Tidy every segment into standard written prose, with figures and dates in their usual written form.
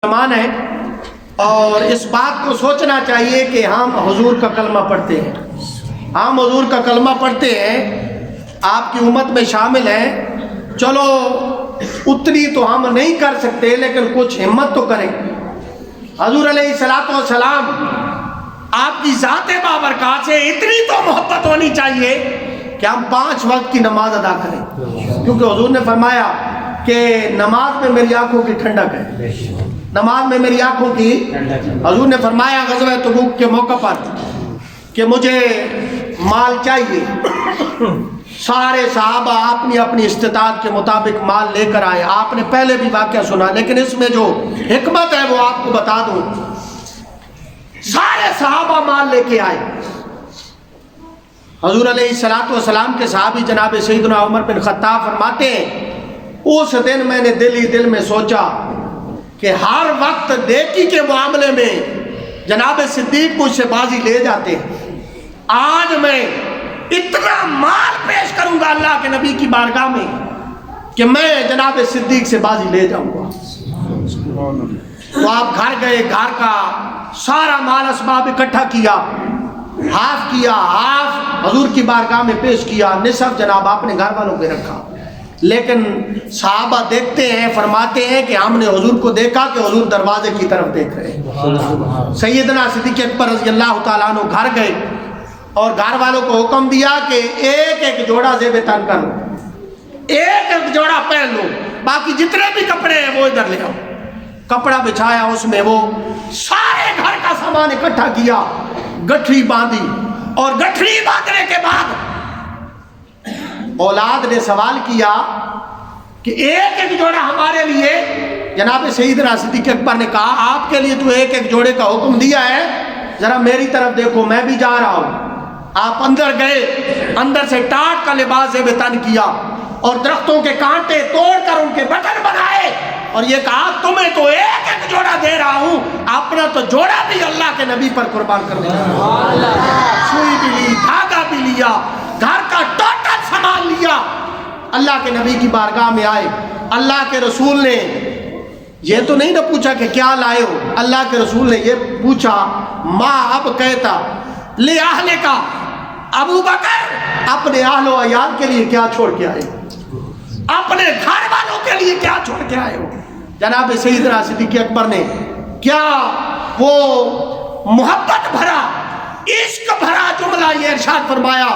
مسلمان ہیں اور اس بات کو سوچنا چاہیے کہ ہم حضور کا کلمہ پڑھتے ہیں، ہم حضور کا کلمہ پڑھتے ہیں، آپ کی امت میں شامل ہیں، چلو اتنی تو ہم نہیں کر سکتے لیکن کچھ ہمت تو کریں۔ حضور علیہ الصلوۃ والسلام آپ کی ذات بابرکات سے اتنی تو محبت ہونی چاہیے کہ ہم 5 وقت کی نماز ادا کریں، کیونکہ حضور نے فرمایا کہ نماز میں میری آنکھوں کی ٹھنڈک ہے، نماز میں میری آنکھوں کی۔ حضور نے فرمایا غزوہ تبوک کے موقع پر کہ مجھے مال چاہیے، سارے صحابہ اپنی اپنی استطاعت کے مطابق مال لے کر آئے۔ آپ نے پہلے بھی واقعہ سنا لیکن اس میں جو حکمت ہے وہ آپ کو بتا دوں۔ سارے صحابہ مال لے کے آئے۔ حضور علیہ الصلوۃ والسلام کے صحابی جناب سیدنا عمر بن خطاب فرماتے ہیں اس دن میں نے دل ہی دل میں سوچا کہ ہر وقت نیکی کے معاملے میں جناب صدیق مجھ سے بازی لے جاتے ہیں، آج میں اتنا مال پیش کروں گا اللہ کے نبی کی بارگاہ میں کہ میں جناب صدیق سے بازی لے جاؤں گا۔ تو آپ گھر گئے، گھر کا سارا مال اسباب اکٹھا کیا، ہاف کیا، ہاف حضور کی بارگاہ میں پیش کیا، نصف جناب آپ نے گھر والوں پہ رکھا۔ لیکن صحابہ دیکھتے ہیں، فرماتے ہیں کہ ہم نے حضور کو دیکھا کہ حضور دروازے کی طرف دیکھ رہے ہیں۔ سیدنا صدیق اکبر رضی اللہ تعالیٰ عنہ گھر گئے اور گھر والوں کو حکم دیا کہ ایک ایک جوڑا زیب تن کر لو، ایک ایک جوڑا پہن لو، باقی جتنے بھی کپڑے ہیں وہ ادھر لے آؤ۔ کپڑا بچھایا، اس میں وہ سارے گھر کا سامان اکٹھا کیا، گٹھڑی باندھی، اور گٹھڑی باندھنے کے بعد اولاد نے سوال کیا کہ ایک ایک جوڑا ہمارے لیے۔ جناب سیدنا صدیق اکبر نے کہا آپ کے لیے تو ایک ایک جوڑے کا حکم دیا ہے، ذرا میری طرف دیکھو، میں بھی جا رہا ہوں۔ آپ اندر گئے، اندر سے ٹاٹ کا لباس زیب تن کیا اور درختوں کے کانٹے توڑ کر ان کے بٹن بنائے اور یہ کہا تمہیں تو ایک ایک جوڑا دے رہا ہوں، اپنا تو جوڑا بھی اللہ کے نبی پر قربان کر دیا۔ سوئی بھی لی، دھاگا بھی لیا، گھر کا ٹوٹل سامان لیا، اللہ کے نبی کی بارگاہ میں آئے۔ اللہ کے رسول نے یہ تو نہیں نہ پوچھا کہ کیا لائے ہو، اللہ کے رسول نے یہ پوچھا ماں اب کہتا لے اہلے کا، ابو بکر اپنے اہل و عیال کے لیے کیا چھوڑ کے آئے، اپنے گھر والوں کے لیے کیا چھوڑ کے آئے ہو۔ جناب سیدنا صدیق اکبر نے کیا وہ محبت بھرا، عشق بھرا جملہ یہ ارشاد فرمایا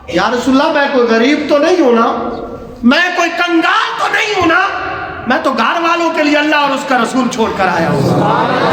یا رسول اللہ میں کوئی غریب تو نہیں ہوں نا، میں کوئی کنگال تو نہیں ہوں نا، میں تو گھر والوں کے لیے اللہ اور اس کا رسول چھوڑ کر آیا ہوں۔